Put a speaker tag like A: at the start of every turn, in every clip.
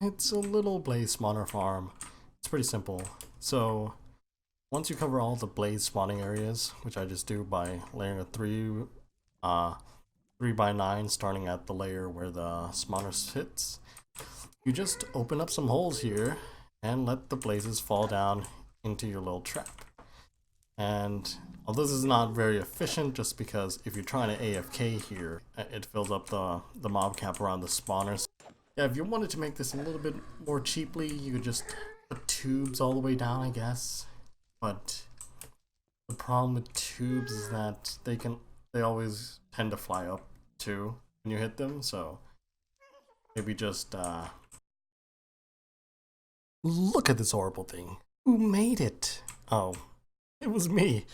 A: It's a little blaze spawner farm. It's pretty simple. So once you cover all the blaze spawning areas, which I just do by layering a 3x9 starting at the layer where the spawner sits, you just open up some holes here and let the blazes fall down into your little trap. And although this is not very efficient, just because if you're trying to AFK here, it fills up the mob cap around the spawners. Yeah, if you wanted to make this a little bit more cheaply, you could just put tubes all the way down, I guess. But the problem with tubes is that they always tend to fly up too when you hit them, so maybe just look at this horrible thing. Who made it? Oh, it was me.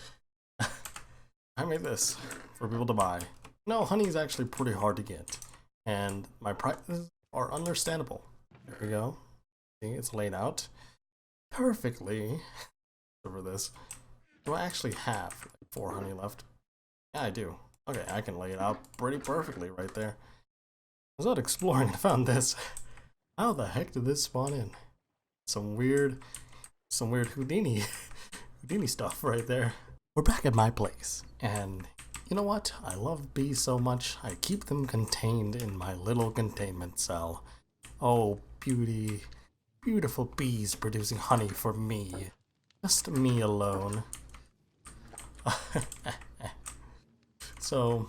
A: I made this for people to buy. No, honey is actually pretty hard to get, and my prices are understandable. There we go. See, it's laid out perfectly over this. Do I actually have like 4 honey left? Yeah, I do. Okay, I can lay it out pretty perfectly right there. I was out exploring and found this. How the heck did this spawn in? Some weird Houdini stuff right there. We're back at my place, and you know what? I love bees so much, I keep them contained in my little containment cell. Oh, beautiful bees producing honey for me. Just me alone. So,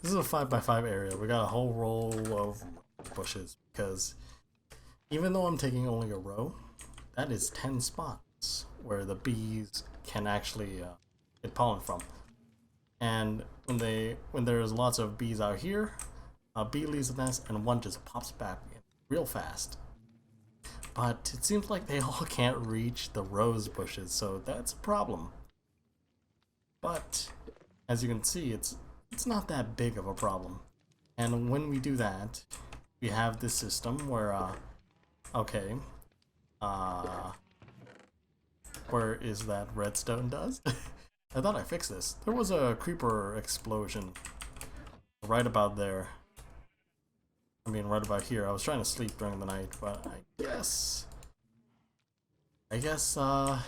A: this is a 5x5 area. We got a whole row of bushes, because even though I'm taking only a row, that is 10 spots where the bees can actually get pollen from. And when there's lots of bees out here, a bee leaves the nest and one just pops back in real fast. But it seems like they all can't reach the rose bushes, so that's a problem. But as you can see, it's not that big of a problem. And when we do that, we have this system where okay, where is that redstone does? I thought I fixed this. There was a creeper explosion right about there. I mean, right about here. I was trying to sleep during the night, but I guess forgot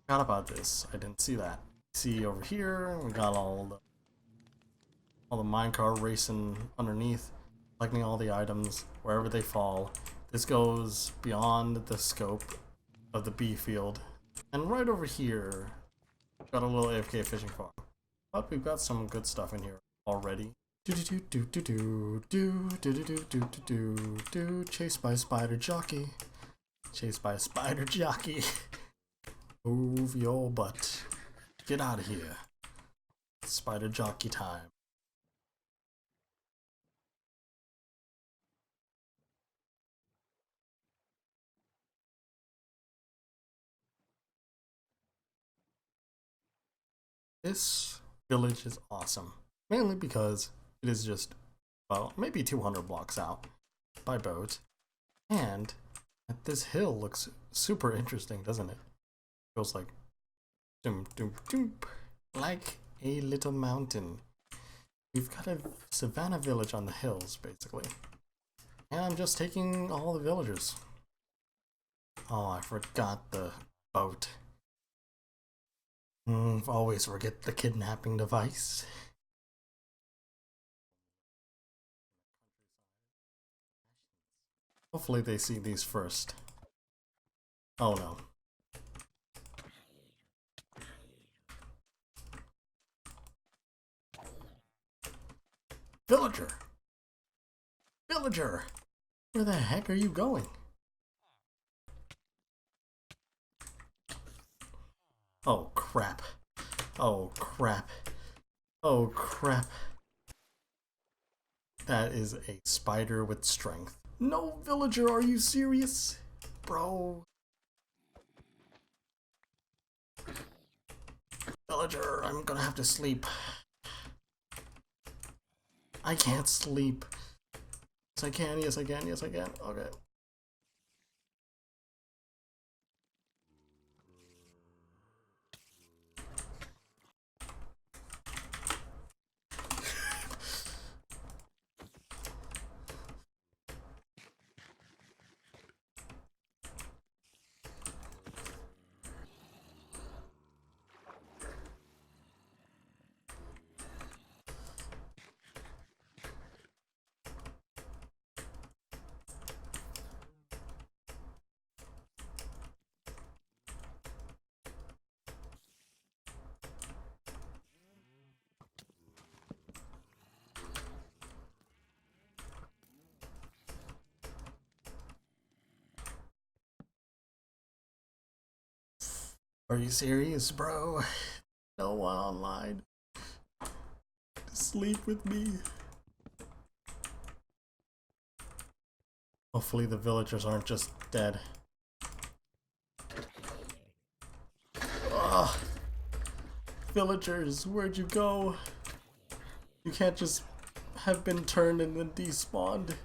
A: about this. I didn't see that. See over here, we got all the minecart racing underneath, collecting all the items wherever they fall. This goes beyond the scope of the bee field. And right over here, got a little AFK fishing farm. But we've got some good stuff in here already. Chased by a spider jockey. Chased by a spider jockey. Move your butt. Get out of here. Spider jockey time. This village is awesome. Mainly because it is just, well, maybe 200 blocks out by boat. And this hill looks super interesting, doesn't it? Feels like doom doom doom, like a little mountain. We've got a savannah village on the hills, basically. And I'm just taking all the villagers. Oh, I forgot the boat. Always forget the kidnapping device. Hopefully they see these first. Oh no. Villager! Villager! Where the heck are you going? Oh crap. Oh crap. Oh crap. That is a spider with strength. No, villager, are you serious? Bro. Villager, I'm gonna have to sleep. I can't sleep. Yes, I can, yes, I can, yes, I can. Okay. Are you serious, bro? No one online. Sleep with me. Hopefully the villagers aren't just dead. Ugh. Villagers, where'd you go? You can't just have been turned and then despawned.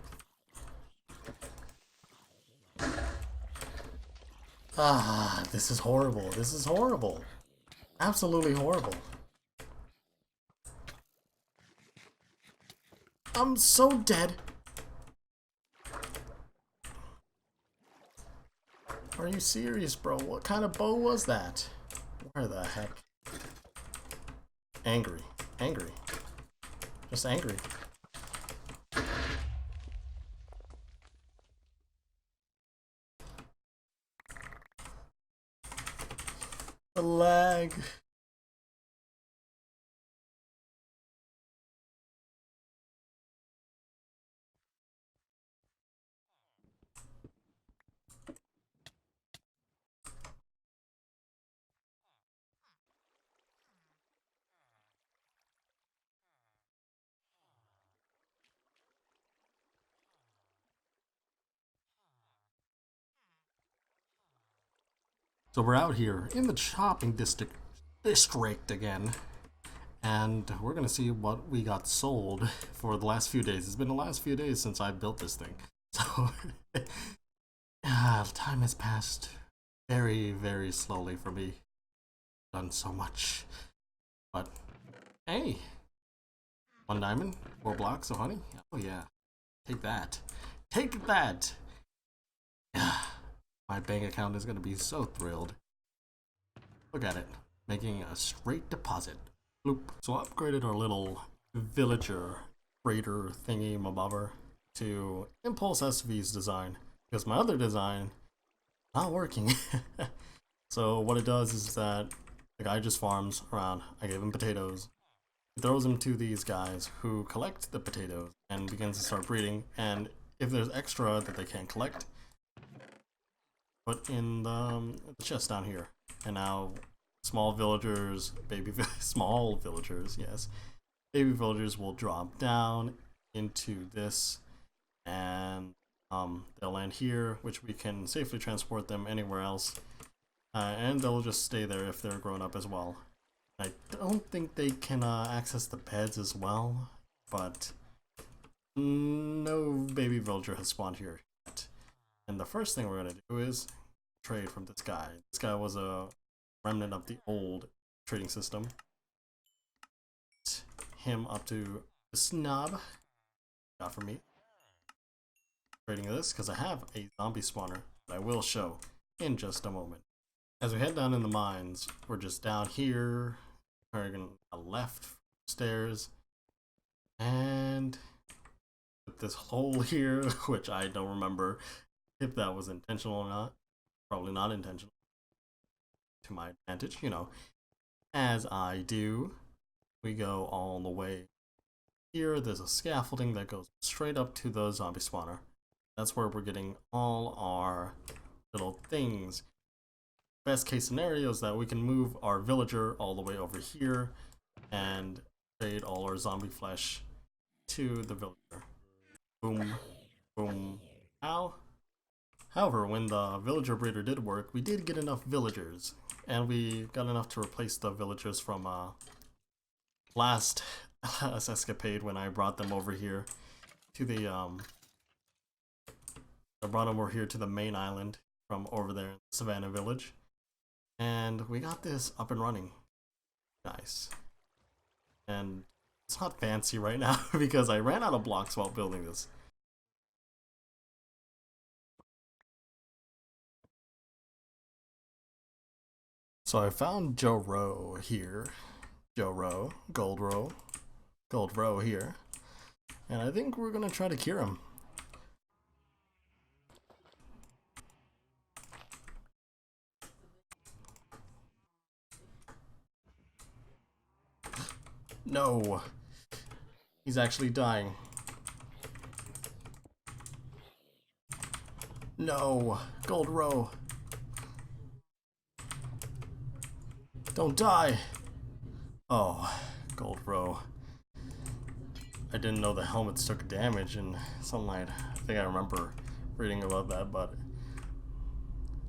A: Ah, this is horrible. This is horrible. Absolutely horrible. I'm so dead. Are you serious, bro? What kind of bow was that? Where the heck? Angry. Angry. Just angry. The lag. So we're out here in the shopping district again, and we're gonna see what we got sold for the last few days. It's been the last few days since I built this thing, so time has passed very, very slowly for me. Done so much, but hey, 1 diamond, 4 blocks of honey. Oh yeah, take that, take that. My bank account is gonna be so thrilled. Look at it, making a straight deposit. Bloop. So I upgraded our little villager freighter thingy mabobber to Impulse SV's design, because my other design not working. So what it does is that the guy just farms around. I gave him potatoes. He throws them to these guys who collect the potatoes and begins to start breeding. And if there's extra that they can't collect, put in the chest down here. And now small villagers, small villagers, yes, baby villagers will drop down into this, and they'll land here, which we can safely transport them anywhere else, and they'll just stay there if they're grown up as well. I don't think they can access the beds as well, but no baby villager has spawned here yet. And the first thing we're going to do is trade from this guy. This guy was a remnant of the old trading system. Him up to the snob. Got for me. Trading this because I have a zombie spawner that I will show in just a moment. As we head down in the mines, we're just down here. We're going to left stairs. And with this hole here, which I don't remember if that was intentional or not. Probably not intentional. To my advantage, you know. As I do, we go all the way here. There's a scaffolding that goes straight up to the zombie spawner. That's where we're getting all our little things. Best case scenario is that we can move our villager all the way over here and trade all our zombie flesh to the villager. Boom, boom, ow. However, when the villager breeder did work, we did get enough villagers, and we got enough to replace the villagers from last escapade when I brought them over here to the I brought them over here to the main island from over there in Savannah Village, and we got this up and running. Nice. And it's not fancy right now because I ran out of blocks while building this. So I found Joe Rowe here. Joe Rowe, Gold Rowe here. And I think we're gonna try to cure him. No. He's actually dying. No. Gold Rowe. Don't die! Oh, gold row. I didn't know the helmets took damage in sunlight. I think I remember reading about that, but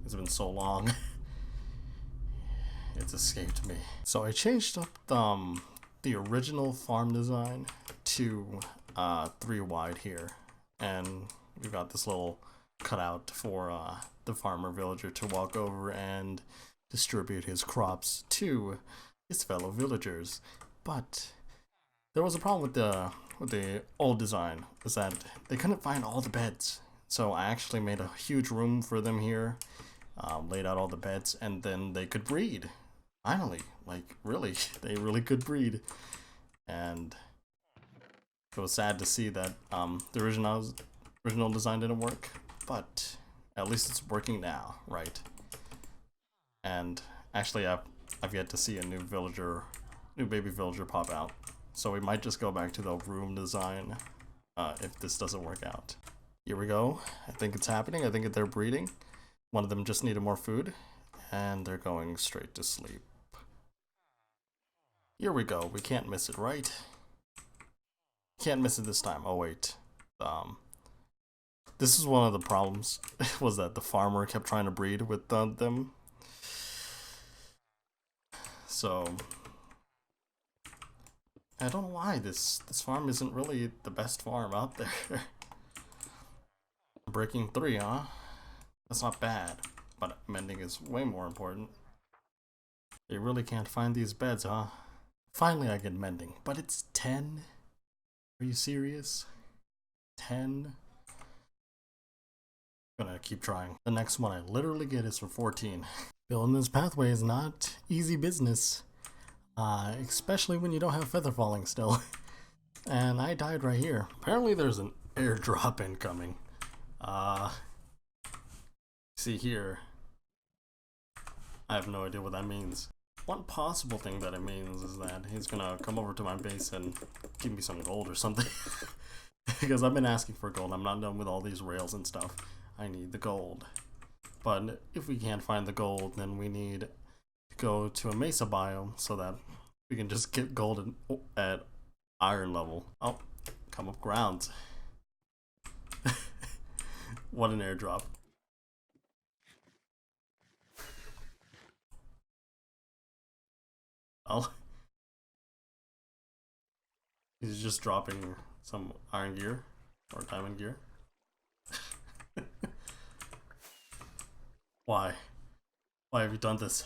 A: it's been so long. It's escaped me. So I changed up the original farm design to 3 wide here, and we've got this little cutout for the farmer villager to walk over and distribute his crops to his fellow villagers. But there was a problem with the old design, was that they couldn't find all the beds. So I actually made a huge room for them here, laid out all the beds, and then they could breed. Finally, like really, they really could breed. And it was sad to see that the original design didn't work, but at least it's working now, right? And actually, I've yet to see a new baby villager pop out. So we might just go back to the room design if this doesn't work out. Here we go. I think it's happening. I think they're breeding. One of them just needed more food, and they're going straight to sleep. Here we go. We can't miss it, right? Can't miss it this time. Oh wait. This is one of the problems, was that the farmer kept trying to breed with them. So I don't know why this farm isn't really the best farm out there. Breaking 3, huh? That's not bad, but mending is way more important. You really can't find these beds, huh? Finally I get mending, but it's 10? Are you serious? 10? I'm gonna keep trying. The next one I literally get is for 14. Building this pathway is not easy business. Especially when you don't have feather falling still. And I died right here. Apparently there's an airdrop incoming. See here. I have no idea what that means. One possible thing that it means is that he's gonna come over to my base and give me some gold or something. Because I've been asking for gold. I'm not done with all these rails and stuff. I need the gold. But if we can't find the gold, then we need to go to a mesa biome so that we can just get gold at iron level. Oh, come up ground. What an airdrop. Oh. He's just dropping some iron gear or diamond gear. Why? Why have you done this?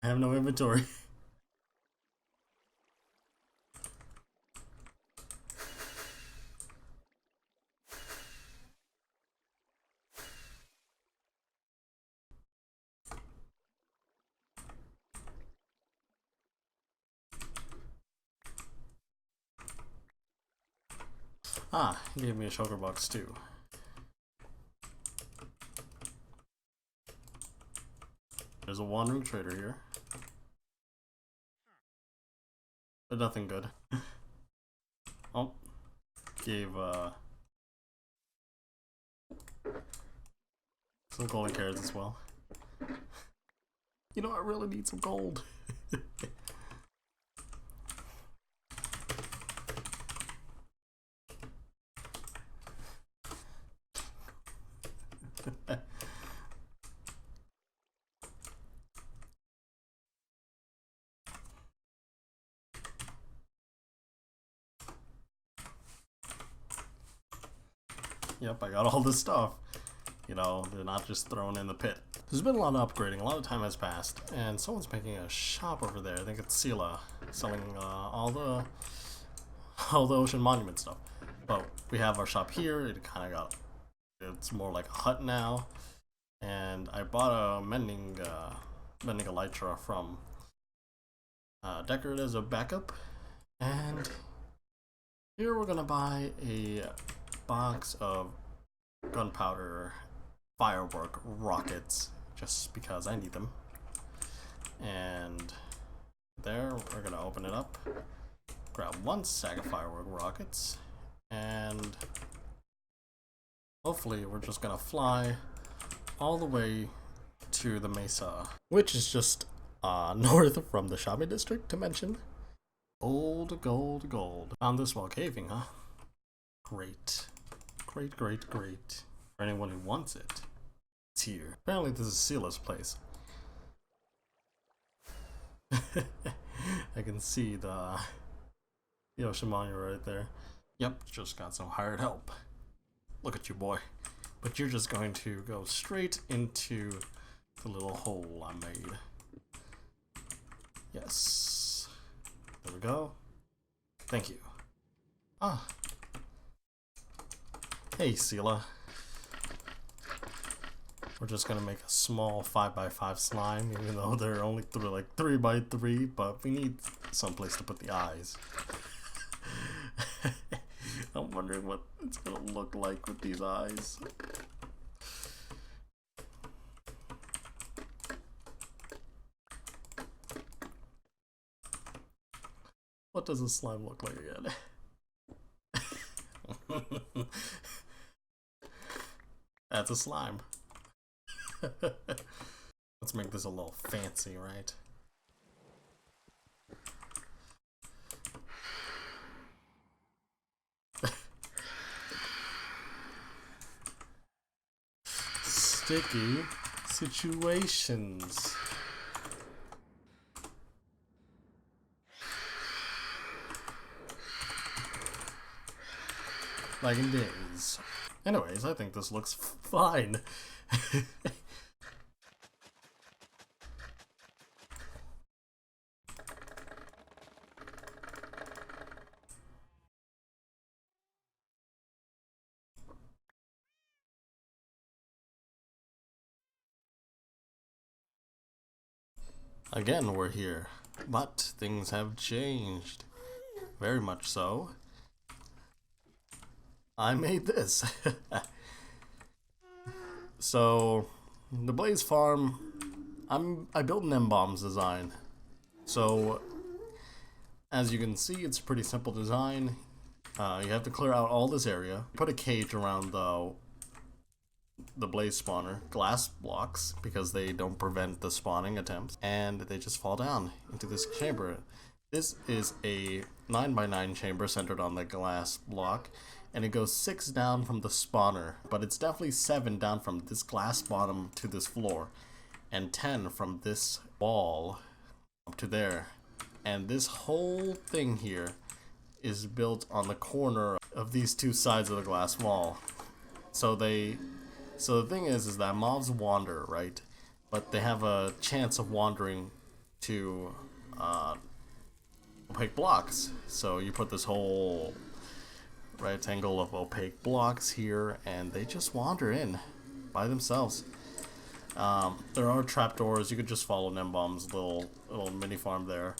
A: I have no inventory. Ah, he gave me a shulker box too. There's a wandering trader here. But nothing good. Oh, gave some golden carrots as well. You know, I really need some gold. Yep, I got all this stuff. You know, they're not just thrown in the pit. There's been a lot of upgrading, a lot of time has passed, and someone's making a shop over there. I think it's Sela, selling all the ocean monument stuff. But we have our shop here. It kind of got, it's more like a hut now. And I bought a mending elytra from Deckard as a backup. And here we're gonna buy a box of gunpowder firework rockets just because I need them. And there, we're gonna open it up, grab one stack of firework rockets, and hopefully we're just gonna fly all the way to the mesa, which is just north from the shopping district to mention. Gold, gold, gold. Found this while caving, huh? Great. Great, great, great. For anyone who wants it, it's here. Apparently this is Sila's place. I can see the Yoshimanya right there. Yep, just got some hired help. Look at you, boy. But you're just going to go straight into the little hole I made. Yes. There we go. Thank you. Ah. Hey, Sila. We're just gonna make a small 5x5 slime, even though they're only like 3x3, but we need some place to put the eyes. I'm wondering what it's gonna look like with these eyes. What does a slime look like again? That's a slime. Let's make this a little fancy, right? Sticky situations. Like in days. Anyways, I think this looks fine. Again, we're here, but things have changed. Very much so. I made this. So, the Blaze Farm, I built an M-Bombs design. So, as you can see, it's a pretty simple design. You have to clear out all this area. Put a cage around the blaze spawner, glass blocks, because they don't prevent the spawning attempts, and they just fall down into this chamber. This is a 9x9 chamber centered on the glass block, and it goes 6 down from the spawner, but it's definitely 7 down from this glass bottom to this floor, and 10 from this wall up to there. And this whole thing here is built on the corner of these two sides of the glass wall. So the thing is that mobs wander, right? But they have a chance of wandering to opaque blocks. So you put this whole rectangle of opaque blocks here, and they just wander in by themselves. There are trapdoors. You could just follow Nembomb's little mini farm there.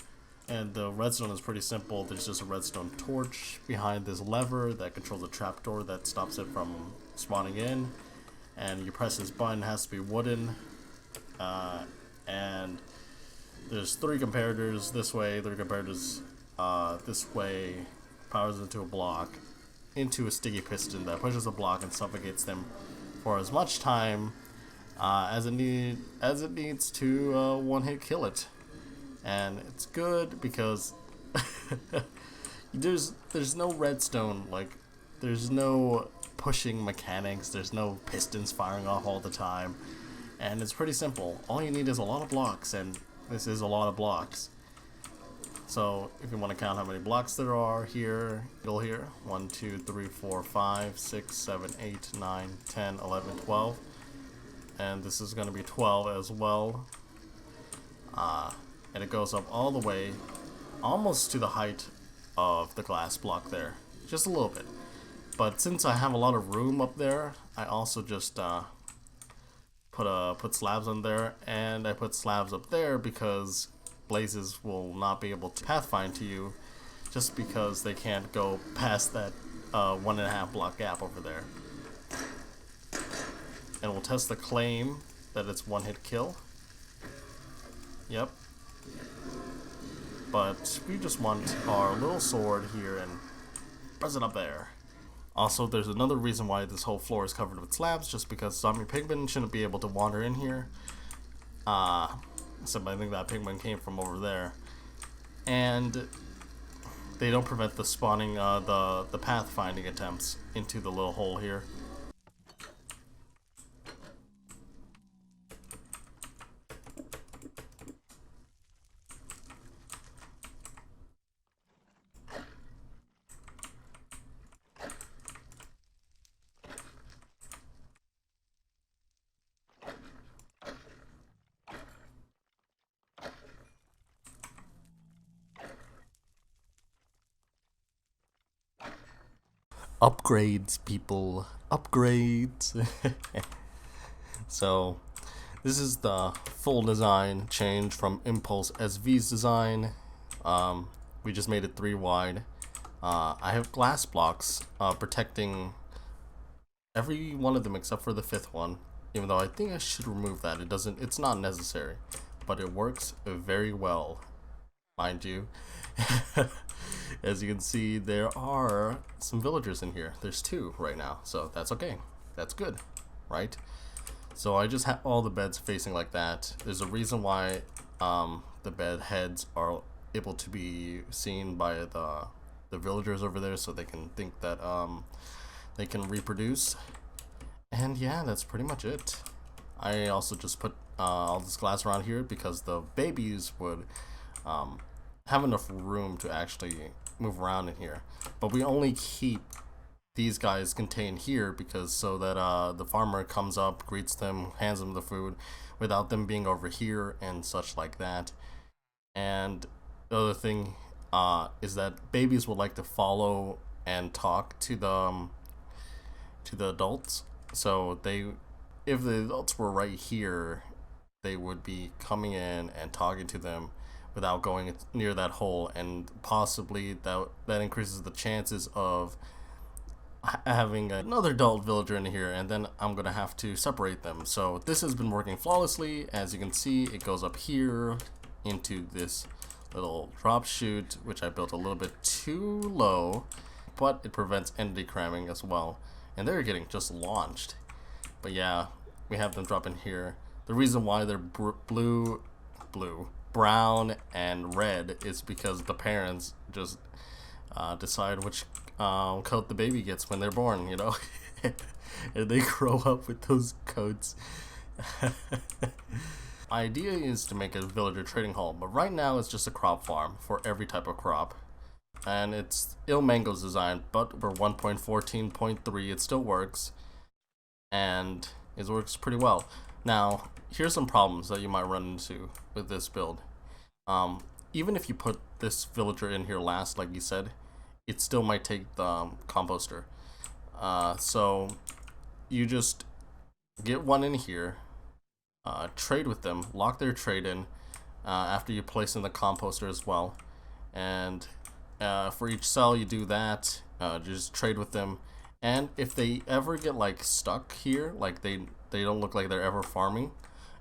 A: And the redstone is pretty simple. There's just a redstone torch behind this lever that controls the trapdoor that stops it from spawning in. And you press this button, it has to be wooden. And there's 3 comparators this way, 3 comparators this way, powers into a block, into a sticky piston that pushes a block and suffocates them for as much time as it needs to one-hit kill it. And it's good because there's no redstone, like there's no pushing mechanics, there's no pistons firing off all the time, and it's pretty simple. All you need is a lot of blocks, and this is a lot of blocks. So if you want to count how many blocks there are here, go here. 1, 2, 3, 4, 5, 6, 7, 8, 9, 10, 11, 12. And this is going to be 12 as well. And it goes up all the way, almost to the height of the glass block there. Just a little bit. But since I have a lot of room up there, I also just put slabs on there, and I put slabs up there because blazes will not be able to pathfind to you, just because they can't go past that 1.5 block gap over there. And we'll test the claim that it's one-hit kill. Yep. But we just want our little sword here and press it up there. Also, there's another reason why this whole floor is covered with slabs, just because zombie pigmen shouldn't be able to wander in here. Except I think that pigman came from over there. And they don't prevent the spawning, the pathfinding attempts into the little hole here. Upgrades, people. Upgrades. So, this is the full design change from Impulse SV's design. We just made it 3 wide. I have glass blocks protecting every one of them except for the 5th one. Even though I think I should remove that. It's not necessary. But it works very well, mind you. As you can see, there are some villagers in here. There's 2 right now, so that's okay. That's good, right? So I just have all the beds facing like that. There's a reason why the bed heads are able to be seen by the villagers over there, so they can think that they can reproduce. And yeah, that's pretty much it. I also just put all this glass around here because the babies would have enough room to actually move around in here, but we only keep these guys contained here because so that the farmer comes up, greets them, hands them the food without them being over here and such like that. And the other thing is that babies would like to follow and talk to the adults, so if the adults were right here, they would be coming in and talking to them without going near that hole, and possibly that increases the chances of having another adult villager in here, and then I'm gonna have to separate them. So this has been working flawlessly. As you can see, it goes up here into this little drop chute, which I built a little bit too low, but it prevents entity cramming as well. And they're getting just launched. But yeah, we have them drop in here. The reason why they're brown and red is because the parents just decide which coat the baby gets when they're born, you know. And they grow up with those coats. Idea is to make a villager trading hall, but right now it's just a crop farm for every type of crop. And it's Mango's design, but for 1.14.3 it still works, and it works pretty well. Now, here's some problems that you might run into with this build. Even if you put this villager in here last, like you said, it still might take the composter. So you just get one in here, trade with them, lock their trade in after you place in the composter as well, and for each cell you do that, just trade with them. And if they ever get like stuck here, like they don't look like they're ever farming,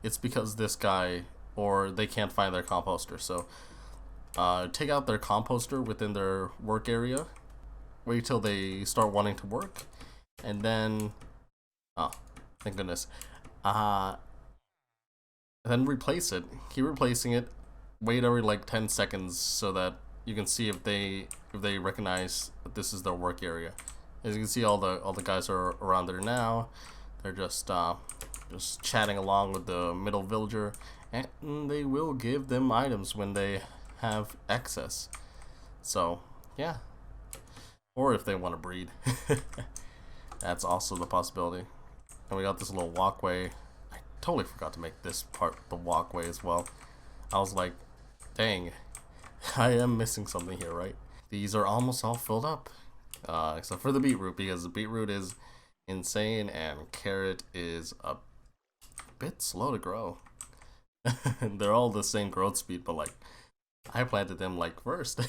A: it's because this guy, or they can't find their composter. So take out their composter within their work area, wait till they start wanting to work, and then oh, thank goodness, then replace it. Keep replacing it, wait every like 10 seconds so that you can see if they recognize that this is their work area. As you can see, all the guys are around there now. They're just chatting along with the middle villager, and they will give them items when they have excess. So yeah, or if they want to breed. That's also the possibility. And we got this little walkway. I totally forgot to make this part the walkway as well. I was like, dang, I am missing something here, right? These are almost all filled up, except for the beetroot, because the beetroot is insane and carrot is a bit slow to grow. They're all the same growth speed, but like I planted them like first.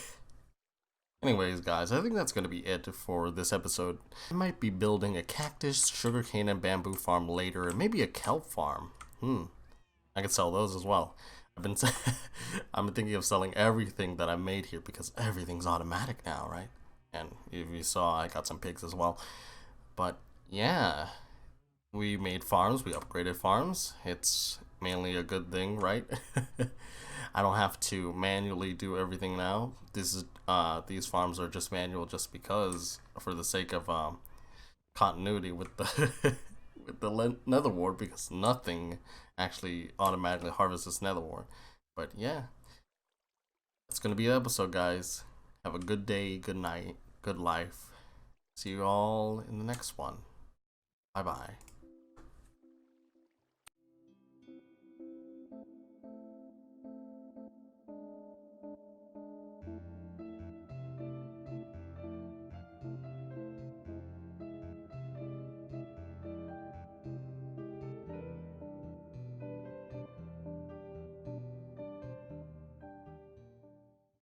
A: Anyways, guys, I think that's going to be it for this episode. I might be building a cactus, sugarcane, and bamboo farm later, and maybe a kelp farm. I could sell those as well. I've been thinking of selling everything that I made here because everything's automatic now, right? And if you saw, I got some pigs as well. But yeah, we made farms, we upgraded farms. It's mainly a good thing, right? I don't have to manually do everything now. These farms are just manual just because, for the sake of continuity with the with the nether wart, because nothing actually automatically harvests this nether wart. But yeah, that's gonna be the episode, guys. Have a good day, good night, good life. See you all in the next one. Bye bye.